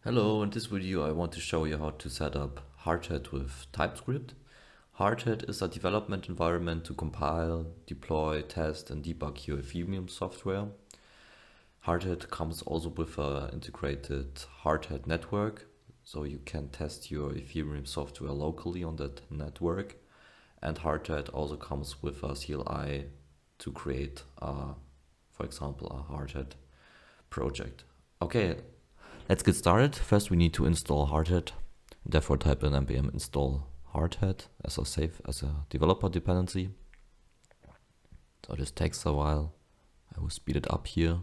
Hello, in this video I want to show you how to set up Hardhat with Typescript. Hardhat is a development environment to compile, deploy, test and debug your Ethereum software. Hardhat comes also with an integrated Hardhat network, so you can test your Ethereum software locally on that network. And Hardhat also comes with a CLI to create, for example, a Hardhat project. Okay, let's get started. First we need to install Hardhat. Therefore type in npm install Hardhat as a developer dependency. So this takes a while. I will speed it up here.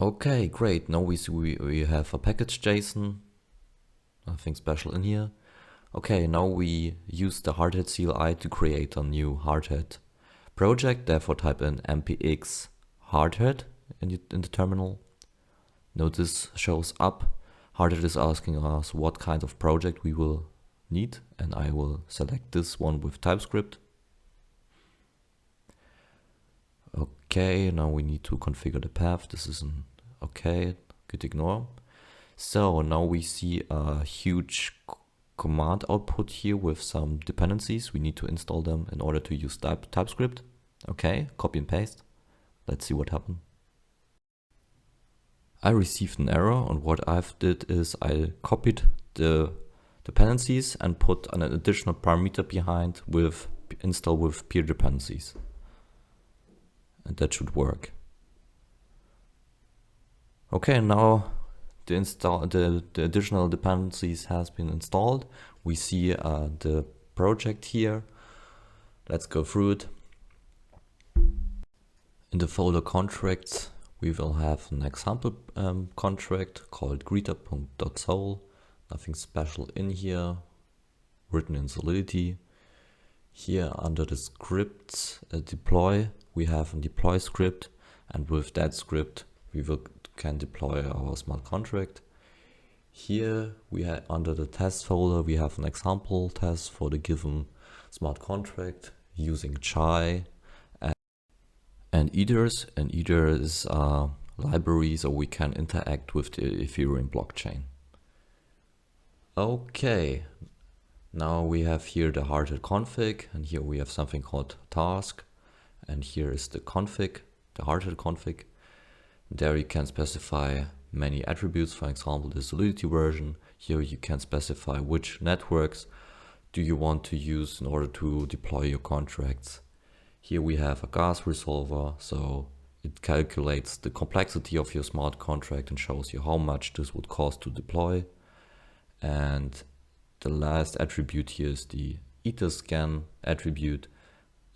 Okay, great. Now we see we have a package JSON. Nothing special in here. Okay, now we use the Hardhat CLI to create a new Hardhat project. Therefore type in npx Hardhat in the terminal. Notice shows up. Hardhat is asking us what kind of project we will need, and I will select this one with Typescript. Okay, now we need to configure the path. This is an okay, good ignore. So now we see a huge command output here with some dependencies. We need to install them in order to use Typescript. Okay, copy and paste. Let's see what happened. I received an error, and what I've did is I copied the dependencies and put an additional parameter behind with install with peer dependencies. And that should work. Okay, now the additional dependencies has been installed. We see the project here. Let's go through it. In the folder contracts, we will have an example contract called greeter.sol. Nothing special in here, written in Solidity. Here under the scripts deploy, we have a deploy script, and with that script we can deploy our smart contract. Here we have under the test folder, we have an example test for the given smart contract using chai and eaters. And eater is a library, so we can interact with the Ethereum blockchain. Okay, now we have here the Hardhat config, and here we have something called task, and here is the config, the Hardhat config. There you can specify many attributes, for example the Solidity version. Here you can specify which networks do you want to use in order to deploy your contracts. Here we have a gas resolver, so it calculates the complexity of your smart contract and shows you how much this would cost to deploy. And the last attribute here is the Etherscan attribute,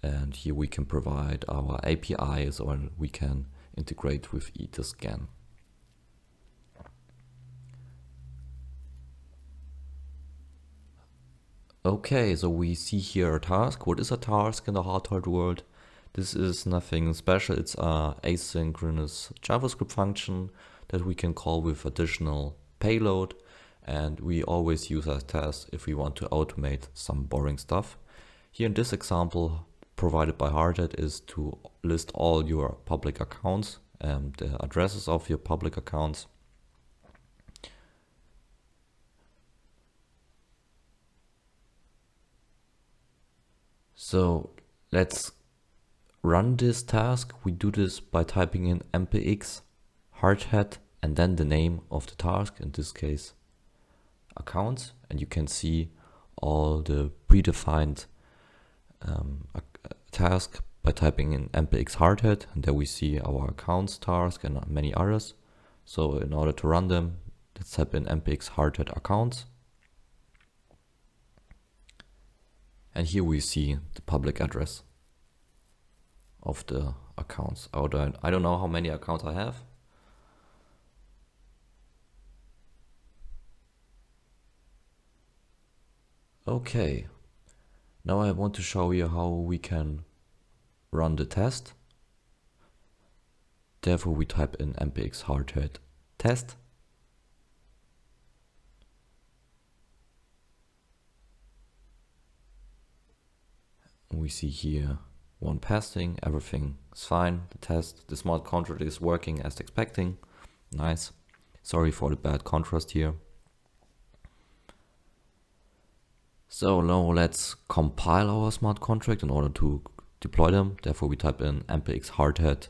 and here we can provide our APIs, or we can integrate with Etherscan. Okay, so we see here a task. What is a task in the Hardhat world? This is nothing special. It's a asynchronous JavaScript function that we can call with additional payload, and we always use as task if we want to automate some boring stuff. Here in this example provided by Hardhat is to list all your public accounts and the addresses of your public accounts. So let's run this task. We do this by typing in npx Hardhat and then the name of the task, in this case accounts, and you can see all the predefined task by typing in npx Hardhat, and there we see our accounts task and many others. So in order to run them, let's type in npx Hardhat accounts. And here we see the public address of the accounts. I don't know how many accounts I have. Okay, now I want to show you how we can run the test. Therefore we type in npx Hardhat test. We see here one passing, everything is fine. The smart contract is working as expecting. Nice. Sorry for the bad contrast here. So now let's compile our smart contract in order to deploy them. Therefore we type in npx hardhat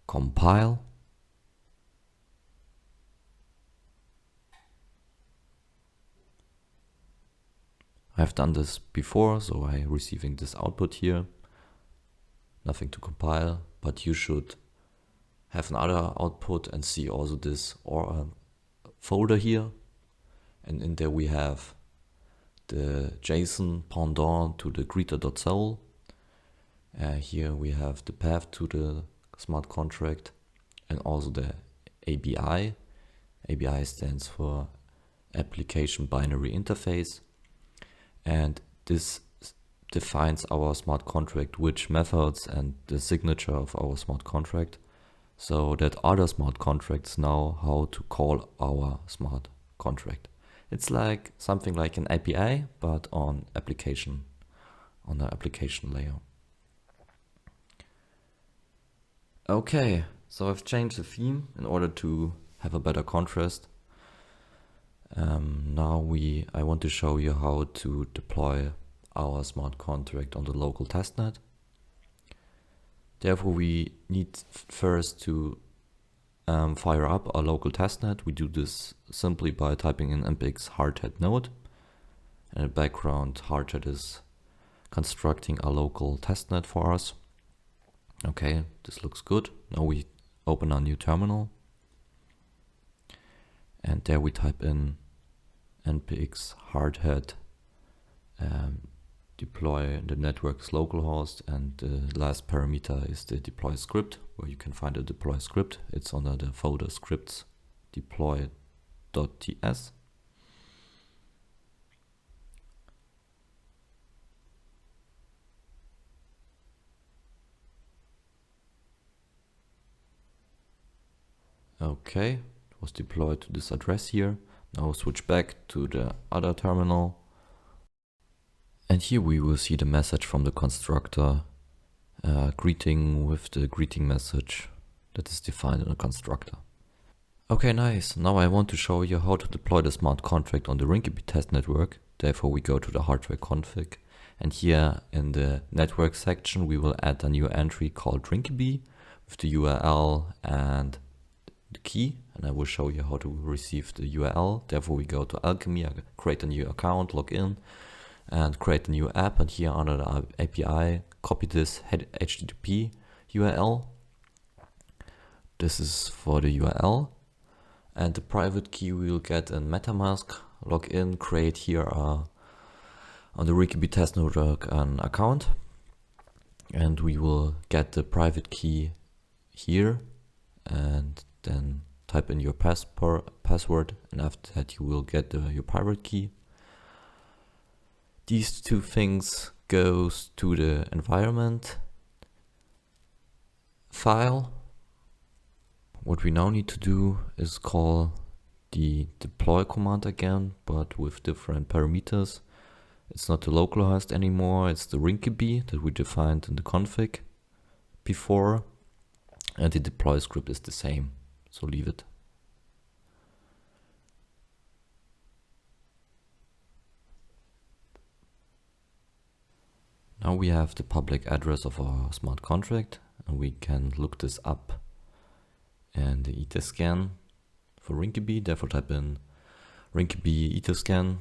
compile. I've done this before, so I'm receiving this output here. Nothing to compile, but you should have another output and see also this folder here. And in there we have the JSON pendant to the greeter.sol. Here we have the path to the smart contract and also the ABI. ABI stands for Application Binary Interface. And this defines our smart contract, which methods and the signature of our smart contract, so that other smart contracts know how to call our smart contract. It's like something like an API, but on the application layer. Okay, so I've changed the theme in order to have a better contrast. Now I want to show you how to deploy our smart contract on the local testnet. Therefore, we need first to fire up our local testnet. We do this simply by typing in npx hardhat node. And in the background, hardhat is constructing a local testnet for us. Okay, this looks good. Now we open a new terminal. And there we type in npx hardhat deploy the network's localhost, and the last parameter is the deploy script, where you can find a deploy script. It's under the folder scripts deploy.ts. Okay, it was deployed to this address here. Now switch back to the other terminal. And here we will see the message from the constructor, greeting with the greeting message that is defined in the constructor. Okay, nice. Now I want to show you how to deploy the smart contract on the Rinkeby test network. Therefore we go to the hardware config, and here in the network section we will add a new entry called Rinkeby with the URL and the key, and I will show you how to receive the URL. Therefore we go to Alchemy, create a new account, log in, and create a new app, and here under the API copy this HTTP URL. This is for the URL, and the private key we will get in MetaMask. Log in, create here on the Rinkeby test network an account, and we will get the private key here, and then type in your password, and after that you will get your private key. These two things goes to the environment file. What we now need to do is call the deploy command again, but with different parameters. It's not the localhost anymore, it's the Rinkeby that we defined in the config before, and the deploy script is the same, so leave it. Now we have the public address of our smart contract, and we can look this up in the ETScan for Rinkeby. Therefore type in Rinkeby ETScan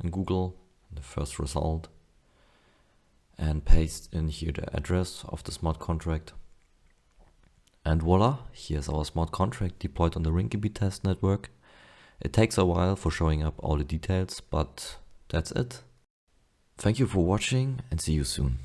in Google, the first result, and paste in here the address of the smart contract. And voila, here's our smart contract deployed on the Rinkeby test network. It takes a while for showing up all the details, but that's it. Thank you for watching and see you soon.